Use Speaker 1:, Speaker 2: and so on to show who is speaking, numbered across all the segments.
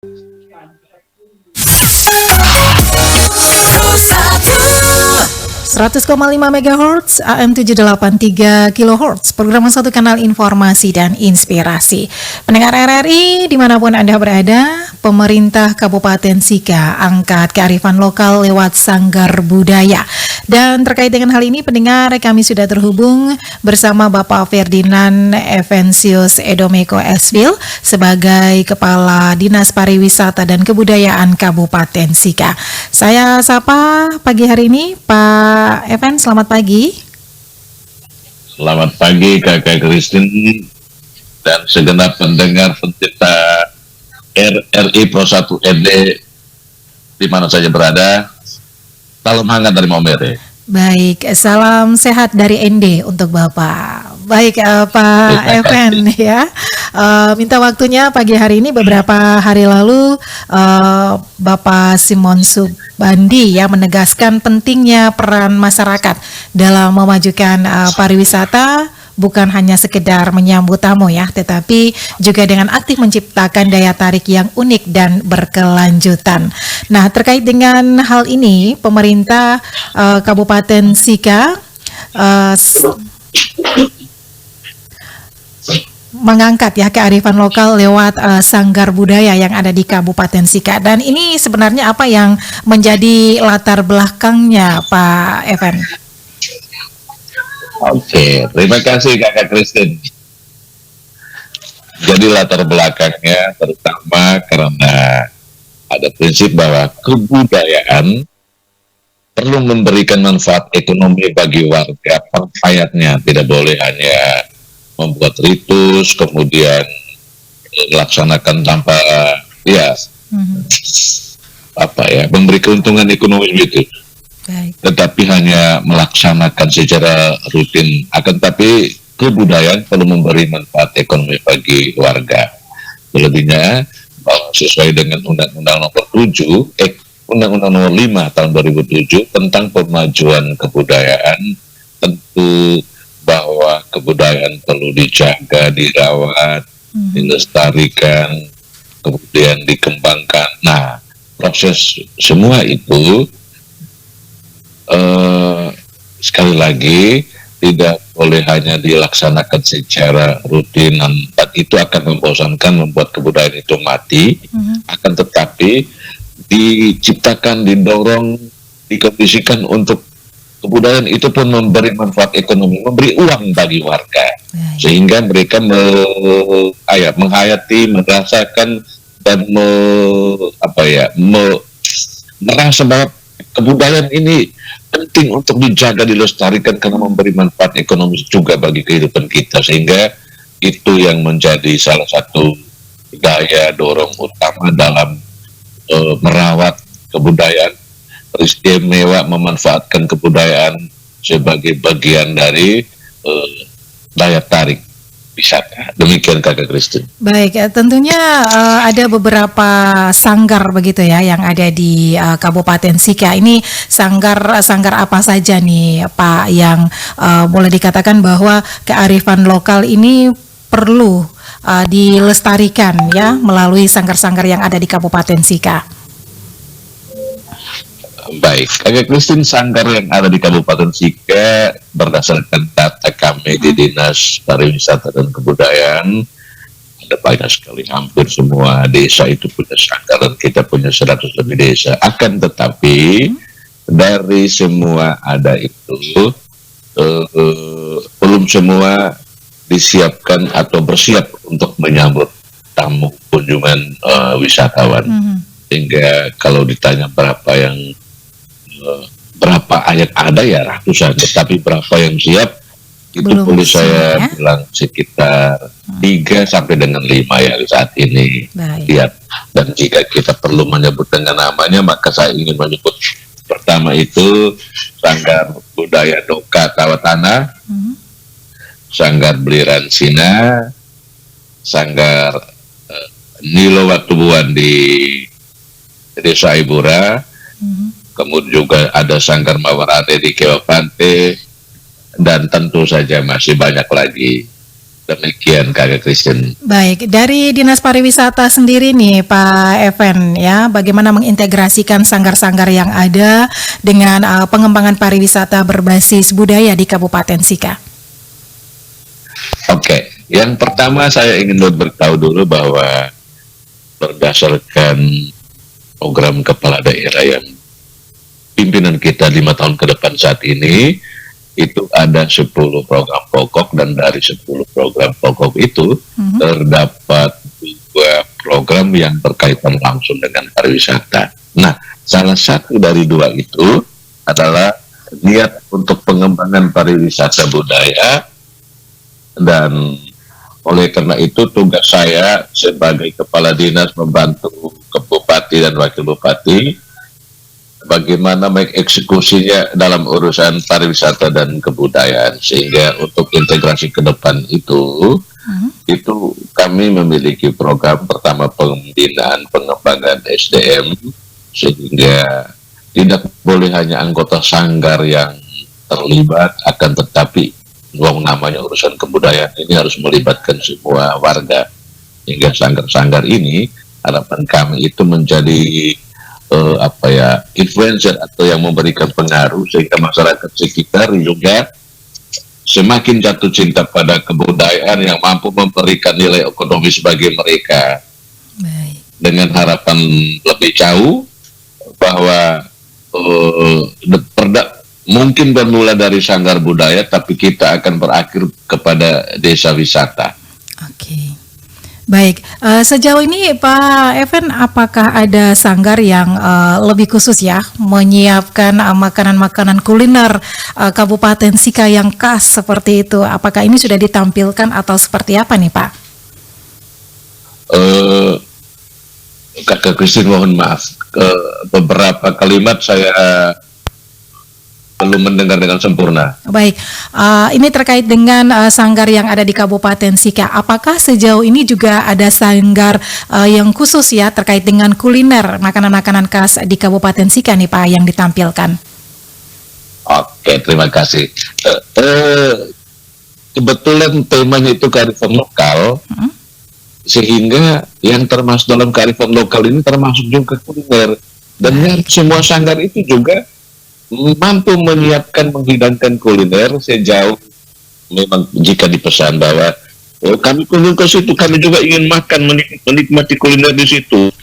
Speaker 1: 100,5 MHz, AM 783 kHz, program satu kanal informasi dan inspirasi. Pendengar RRI dimanapun Anda berada, pemerintah Kabupaten Sika angkat kearifan lokal lewat Sanggar Budaya. Dan terkait dengan hal ini, pendengar, kami sudah terhubung bersama Bapak Ferdinand Evensius Edomeko Esvil sebagai Kepala Dinas Pariwisata dan Kebudayaan Kabupaten Sika. Saya sapa pagi hari ini, Pak Evan, selamat pagi.
Speaker 2: Selamat pagi Kakak Christine dan segenap pendengar pencinta RRI Pro 1 RD di mana saja berada. Salam hangat dari Maumere.
Speaker 1: Baik, salam sehat dari ND untuk Bapak. Baik, Pak Evan ya. Minta waktunya pagi hari ini. Beberapa hari lalu Bapak Simon Subandi ya menegaskan pentingnya peran masyarakat dalam memajukan pariwisata, bukan hanya sekedar menyambut tamu ya, tetapi juga dengan aktif menciptakan daya tarik yang unik dan berkelanjutan. Nah, terkait dengan hal ini, pemerintah Kabupaten Sika mengangkat ya kearifan lokal lewat Sanggar Budaya yang ada di Kabupaten Sika. Dan ini sebenarnya apa yang menjadi latar belakangnya, Pak Evan?
Speaker 2: Oke, terima kasih Kakak Christine. Jadi latar belakangnya terutama karena ada prinsip bahwa kebudayaan perlu memberikan manfaat ekonomi bagi warga perpayatnya. Tidak boleh hanya membuat ritus, kemudian laksanakan tanpa memberi keuntungan ekonomi gitu. Tetapi hanya melaksanakan secara rutin. Akan tapi kebudayaan perlu memberi manfaat ekonomi bagi warga. Selebihnya sesuai dengan Undang-Undang Nomor 5 tahun 2007 tentang pemajuan kebudayaan, tentu bahwa kebudayaan perlu dijaga, dirawat, dilestarikan, kemudian dikembangkan. Nah, proses semua itu sekali lagi tidak boleh hanya dilaksanakan secara rutin, dan itu akan membosankan, membuat kebudayaan itu mati. Akan tetapi diciptakan, didorong, dikondisikan untuk kebudayaan itu pun memberi manfaat ekonomi, memberi uang bagi warga, sehingga mereka menghayati, merasakan dan merasa bahwa kebudayaan ini penting untuk dijaga, dilestarikan karena memberi manfaat ekonomi juga bagi kehidupan kita, sehingga itu yang menjadi salah satu daya dorong utama dalam merawat kebudayaan, beristimewa memanfaatkan kebudayaan sebagai bagian dari daya tarik wisata. Demikian Kakak Christine.
Speaker 1: Baik, tentunya ada beberapa sanggar begitu ya yang ada di Kabupaten Sika. Ini sanggar apa saja nih Pak yang boleh dikatakan bahwa kearifan lokal ini perlu dilestarikan ya melalui sanggar-sanggar yang ada di Kabupaten Sika?
Speaker 2: Baik, Kakak Christine, sanggar yang ada di Kabupaten Sika berdasarkan data kami di Dinas Pariwisata dan Kebudayaan, ada banyak sekali, hampir semua desa itu punya sanggar dan kita punya 100 lebih desa. Akan tetapi dari semua ada itu belum semua disiapkan atau bersiap untuk menyambut tamu kunjungan wisatawan. Sehingga kalau ditanya berapa yang ada ya ratusan, tetapi berapa yang siap itu boleh saya bilang sekitar 3 sampai dengan 5 ya saat ini. Lihat, dan jika kita perlu menyebut dengan namanya, maka saya ingin menyebut pertama itu Sanggar Budaya Doka Tawatana, Sanggar Beliran Sina, Sanggar Nilo Watubuan di Desa Ibura, kemudian juga ada Sanggar Mawarate di Kewapante, dan tentu saja masih banyak lagi. Demikian Kak Christine.
Speaker 1: Baik, dari Dinas Pariwisata sendiri nih Pak Even ya, bagaimana mengintegrasikan sanggar-sanggar yang ada dengan pengembangan pariwisata berbasis budaya di Kabupaten Sika?
Speaker 2: Oke, yang pertama saya ingin beritahu dulu bahwa berdasarkan program kepala daerah yang pimpinan kita 5 tahun ke depan saat ini, itu ada 10 program pokok, dan dari 10 program pokok itu terdapat 2 program yang berkaitan langsung dengan pariwisata. Nah, salah satu dari 2 itu adalah niat untuk pengembangan pariwisata budaya, dan oleh karena itu tugas saya sebagai kepala dinas membantu ke bupati dan wakil bupati bagaimana mengeksekusinya dalam urusan pariwisata dan kebudayaan, sehingga untuk integrasi ke depan itu kami memiliki program pertama pembinaan pengembangan SDM, sehingga tidak boleh hanya anggota sanggar yang terlibat, akan tetapi namanya urusan kebudayaan ini harus melibatkan semua warga, hingga sanggar-sanggar ini harapan kami itu menjadi influencer atau yang memberikan pengaruh, sehingga masyarakat sekitar juga semakin jatuh cinta pada kebudayaan yang mampu memberikan nilai ekonomis bagi mereka.
Speaker 1: Baik.
Speaker 2: Dengan harapan lebih jauh bahwa mungkin bermula dari sanggar budaya, tapi kita akan berakhir kepada desa wisata.
Speaker 1: Oke. Baik, sejauh ini Pak Even, apakah ada sanggar yang lebih khusus ya menyiapkan makanan-makanan kuliner Kabupaten Sika yang khas seperti itu? Apakah ini sudah ditampilkan atau seperti apa nih Pak?
Speaker 2: Kakak Christine, mohon maaf, beberapa kalimat saya belum mendengar dengan sempurna.
Speaker 1: Baik, ini terkait dengan sanggar yang ada di Kabupaten Sika. Apakah sejauh ini juga ada sanggar yang khusus ya terkait dengan kuliner makanan-makanan khas di Kabupaten Sika nih Pak yang ditampilkan?
Speaker 2: Oke, terima kasih. Kebetulan temanya itu kearifan lokal, sehingga yang termasuk dalam kearifan lokal ini termasuk juga kuliner. Dan semua sanggar itu juga mampu menyiapkan, menghidangkan kuliner sejauh memang jika dipesan bahwa kami kunjung ke situ, kami juga ingin makan, menikmati kuliner di situ.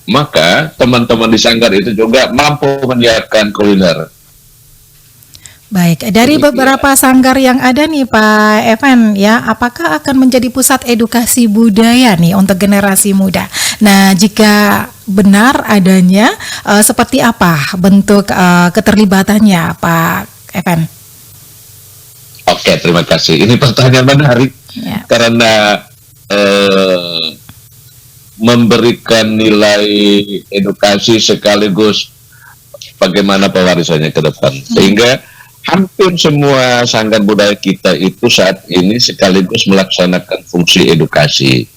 Speaker 2: Maka teman-teman di sanggar itu juga mampu menyiapkan kuliner.
Speaker 1: Baik, dari beberapa sanggar yang ada nih Pak Even ya, apakah akan menjadi pusat edukasi budaya nih untuk generasi muda? Nah, jika benar adanya, seperti apa bentuk keterlibatannya Pak Even?
Speaker 2: Oke, terima kasih. Ini pertanyaan menarik karena memberikan nilai edukasi sekaligus bagaimana pewarisannya ke depan, sehingga hampir semua sanggar budaya kita itu saat ini sekaligus melaksanakan fungsi edukasi,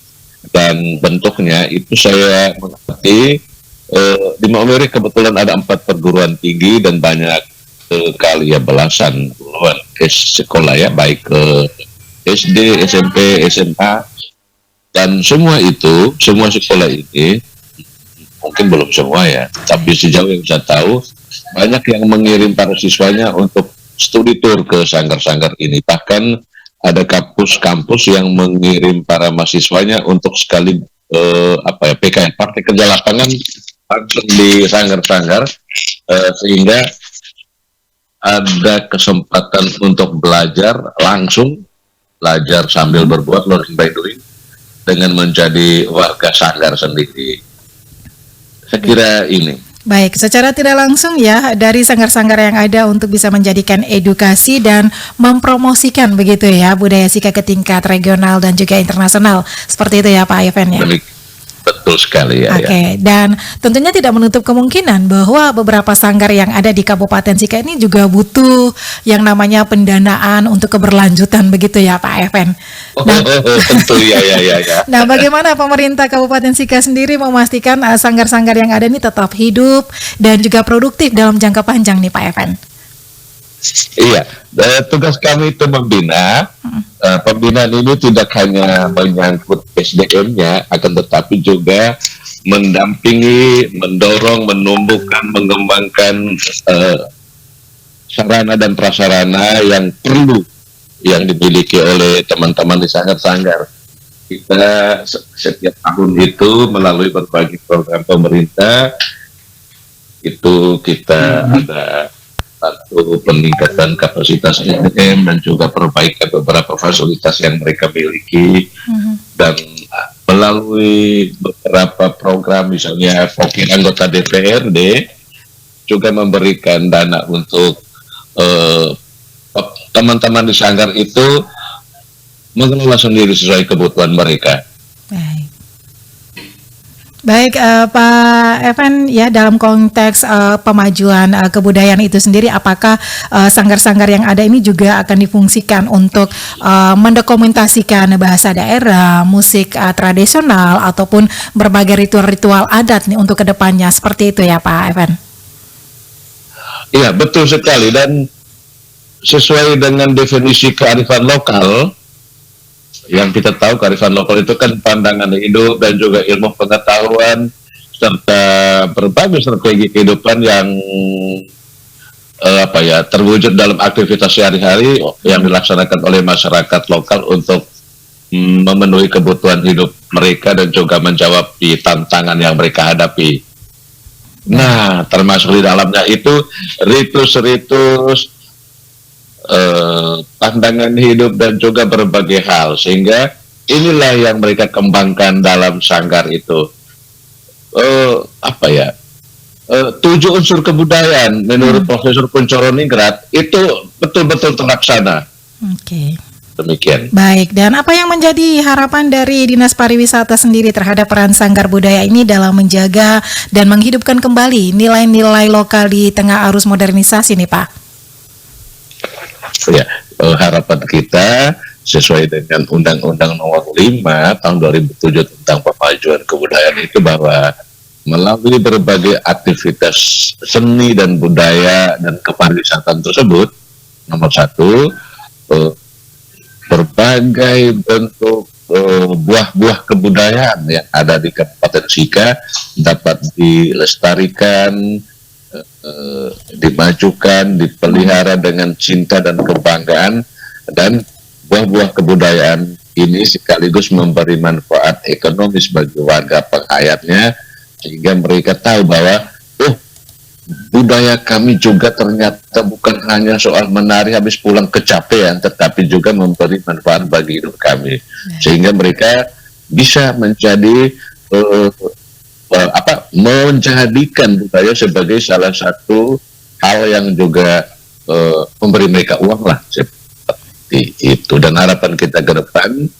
Speaker 2: dan bentuknya itu saya mengerti di Maumere kebetulan ada 4 perguruan tinggi dan banyak kali ya belasan puluhan sekolah ya, baik ke SD, SMP, SMA, dan semua sekolah ini mungkin belum semua ya, tapi sejauh yang saya tahu banyak yang mengirim para siswanya untuk studi tour ke sanggar-sanggar ini. Bahkan ada kampus-kampus yang mengirim para mahasiswanya untuk sekali PKL, praktik kerja lapangan langsung di sanggar-sanggar, sehingga ada kesempatan untuk belajar langsung, belajar sambil berbuat, learning by doing, dengan menjadi warga sanggar sendiri. Saya kira ini.
Speaker 1: Baik, secara tidak langsung ya dari sanggar-sanggar yang ada untuk bisa menjadikan edukasi dan mempromosikan begitu ya budaya Sika ke tingkat regional dan juga internasional. Seperti itu ya Pak Even ya.
Speaker 2: Betul sekali ya.
Speaker 1: Oke, dan tentunya tidak menutup kemungkinan bahwa beberapa sanggar yang ada di Kabupaten Sika ini juga butuh yang namanya pendanaan untuk keberlanjutan begitu ya Pak Even.
Speaker 2: Tentu ya.
Speaker 1: Nah, bagaimana pemerintah Kabupaten Sika sendiri memastikan sanggar-sanggar yang ada ini tetap hidup dan juga produktif dalam jangka panjang nih Pak Even?
Speaker 2: Iya, tugas kami itu membina. Pembinaan ini tidak hanya menyangkut SDM-nya, akan tetapi juga mendampingi, mendorong, menumbuhkan, mengembangkan sarana dan prasarana yang perlu yang dimiliki oleh teman-teman di sanggar-sanggar. Kita setiap tahun itu melalui berbagai program pemerintah itu kita ada satu peningkatan kapasitas SDM dan juga perbaikan beberapa fasilitas yang mereka miliki, dan melalui beberapa program misalnya wakil anggota DPRD juga memberikan dana untuk teman-teman di sanggar itu mengelola sendiri sesuai kebutuhan mereka.
Speaker 1: Baik, Pak Evan, ya dalam konteks pemajuan kebudayaan itu sendiri, apakah sanggar-sanggar yang ada ini juga akan difungsikan untuk mendokumentasikan bahasa daerah, musik tradisional, ataupun berbagai ritual-ritual adat nih untuk kedepannya, seperti itu ya Pak Evan?
Speaker 2: Iya, betul sekali, dan sesuai dengan definisi kearifan lokal, yang kita tahu kearifan lokal itu kan pandangan hidup dan juga ilmu pengetahuan serta berbagai strategi kehidupan yang terwujud dalam aktivitas sehari-hari yang dilaksanakan oleh masyarakat lokal untuk memenuhi kebutuhan hidup mereka dan juga menjawab tantangan yang mereka hadapi. Nah, termasuk di dalamnya itu ritus-ritus, pandangan hidup dan juga berbagai hal, sehingga inilah yang mereka kembangkan dalam sanggar itu. 7 unsur kebudayaan menurut Profesor Kunchoro Ningrat itu betul-betul terlaksana.
Speaker 1: Oke.
Speaker 2: Demikian.
Speaker 1: Baik, dan apa yang menjadi harapan dari Dinas Pariwisata sendiri terhadap peran sanggar budaya ini dalam menjaga dan menghidupkan kembali nilai-nilai lokal di tengah arus modernisasi nih Pak?
Speaker 2: Ya, harapan kita sesuai dengan Undang-Undang Nomor 5 Tahun 2007 tentang pemajuan kebudayaan itu, bahwa melalui berbagai aktivitas seni dan budaya dan kepariwisataan tersebut, nomor 1, berbagai bentuk buah-buah kebudayaan yang ada di Kabupaten Sika dapat dilestarikan, dimajukan, dipelihara dengan cinta dan kebanggaan, dan buah-buah kebudayaan ini sekaligus memberi manfaat ekonomis bagi warga penghayatnya, sehingga mereka tahu bahwa budaya kami juga ternyata bukan hanya soal menari habis pulang kecapean, tetapi juga memberi manfaat bagi hidup kami, sehingga mereka bisa menjadi menjadikan budaya sebagai salah satu hal yang juga memberi mereka uang lah, seperti itu. Dan harapan kita ke depan,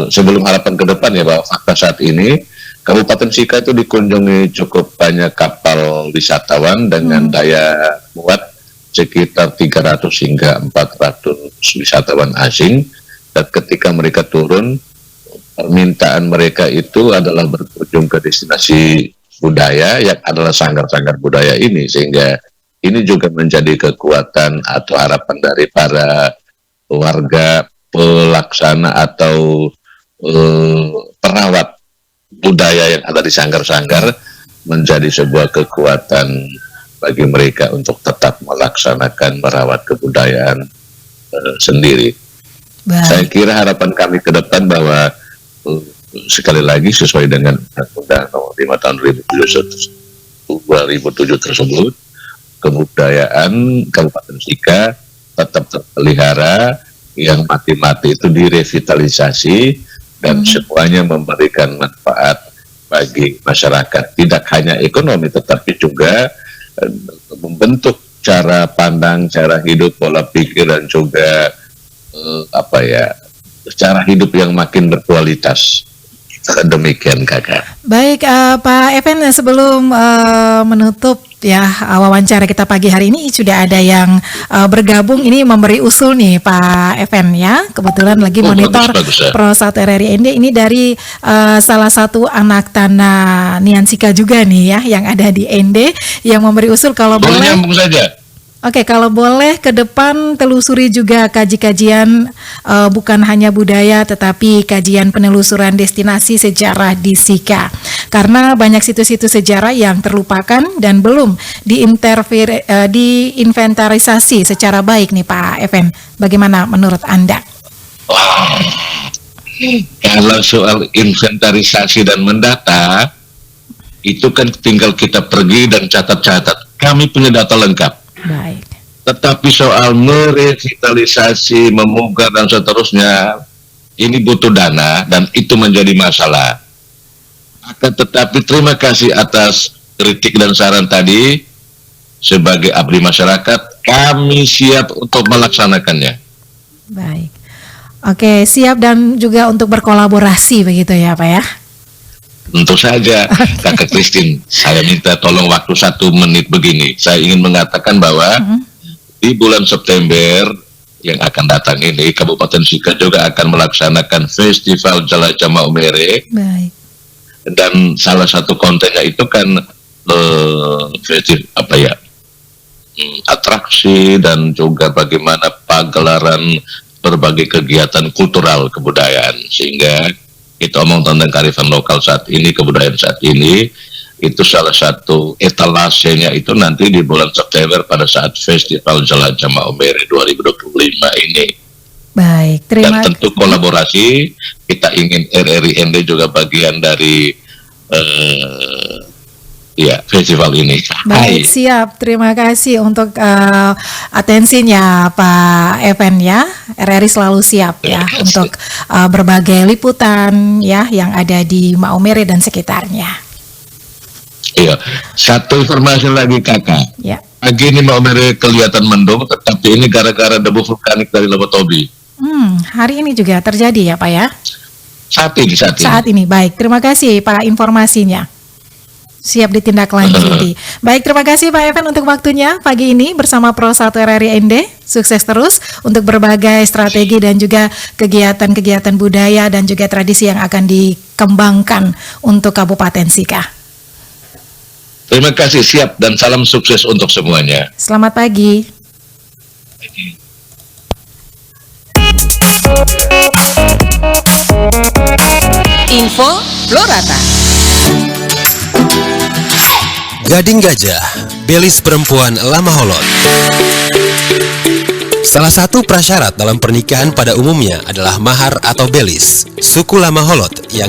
Speaker 2: sebelum harapan ke depan ya, bahwa fakta saat ini Kabupaten Sika itu dikunjungi cukup banyak kapal wisatawan dengan daya muat sekitar 300 hingga 400 wisatawan asing, dan ketika mereka turun, permintaan mereka itu adalah berkunjung ke destinasi budaya yang adalah sanggar-sanggar budaya ini, sehingga ini juga menjadi kekuatan atau harapan dari para warga pelaksana atau perawat budaya yang ada di sanggar-sanggar, menjadi sebuah kekuatan bagi mereka untuk tetap melaksanakan merawat kebudayaan sendiri. Baik. Saya kira harapan kami ke depan bahwa sekali lagi sesuai dengan Undang-Undang Nomor 5 Tahun 2007 tersebut, kebudayaan Kabupaten Sika tetap terpelihara, yang mati-mati itu direvitalisasi, dan semuanya memberikan manfaat bagi masyarakat, tidak hanya ekonomi tetapi juga membentuk cara pandang, cara hidup, pola pikir, dan juga cara hidup yang makin berkualitas. Demikian Kakak.
Speaker 1: Baik, Pak Evan, sebelum menutup ya wawancara kita pagi hari ini, sudah ada yang bergabung ini memberi usul nih Pak Evan ya. Kebetulan lagi monitor Pro 1 RRI ND ini dari salah satu anak tanah Nian Sika juga nih ya, yang ada di ND, yang memberi usul kalau boleh.
Speaker 2: Nyambung saja.
Speaker 1: Oke, kalau boleh ke depan telusuri juga kaji-kajian bukan hanya budaya tetapi kajian penelusuran destinasi sejarah di Sika. Karena banyak situs-situs sejarah yang terlupakan dan belum diinventarisasi secara baik nih Pak Evan. Bagaimana menurut Anda?
Speaker 2: Wow. Kalau soal inventarisasi dan mendata, itu kan tinggal kita pergi dan catat-catat. Kami punya data lengkap.
Speaker 1: Baik.
Speaker 2: Tetapi soal merevitalisasi, memugar dan seterusnya, ini butuh dana dan itu menjadi masalah. Akan tetapi terima kasih atas kritik dan saran tadi. Sebagai abdi masyarakat, kami siap untuk melaksanakannya.
Speaker 1: Baik. Oke, siap dan juga untuk berkolaborasi begitu ya Pak ya?
Speaker 2: Tentu saja, Kakak Christine, saya minta tolong waktu 1 menit begini. Saya ingin mengatakan bahwa di bulan September yang akan datang ini, Kabupaten Sika juga akan melaksanakan Festival Jelajah Maumere.
Speaker 1: Baik.
Speaker 2: Dan salah satu kontennya itu kan atraksi dan juga bagaimana pagelaran berbagai kegiatan kultural kebudayaan, sehingga kita omong tentang kearifan lokal saat ini, kebudayaan saat ini, itu salah satu etalasenya itu nanti di bulan September pada saat Festival Jelajah Maumere 2025 ini.
Speaker 1: Baik, terima kasih.
Speaker 2: Dan tentu kolaborasi, kita ingin RRIND juga bagian dari festival ini.
Speaker 1: Baik, siap. Terima kasih untuk atensinya Pak Evan ya. RRI selalu siap ya untuk berbagai liputan ya yang ada di Maumere dan sekitarnya.
Speaker 2: Iya. Satu informasi lagi Kakak.
Speaker 1: Ya.
Speaker 2: Pagi ini Maumere kelihatan mendung, tetapi ini gara-gara debu vulkanik dari Lembah Tobi.
Speaker 1: Hari ini juga terjadi ya Pak ya?
Speaker 2: Saat ini.
Speaker 1: Baik, terima kasih Pak informasinya. Siap ditindaklanjuti. Baik, terima kasih Pak Evan untuk waktunya pagi ini bersama Pro 1 RRI ND. Sukses terus untuk berbagai strategi dan juga kegiatan-kegiatan budaya dan juga tradisi yang akan dikembangkan untuk Kabupaten Sika.
Speaker 2: Terima kasih, siap dan salam sukses untuk semuanya.
Speaker 1: Selamat pagi.
Speaker 3: Info Florata.
Speaker 4: Gading Gajah, belis perempuan lama holot. Salah satu prasyarat dalam pernikahan pada umumnya adalah mahar atau belis. Suku Lama Holot yang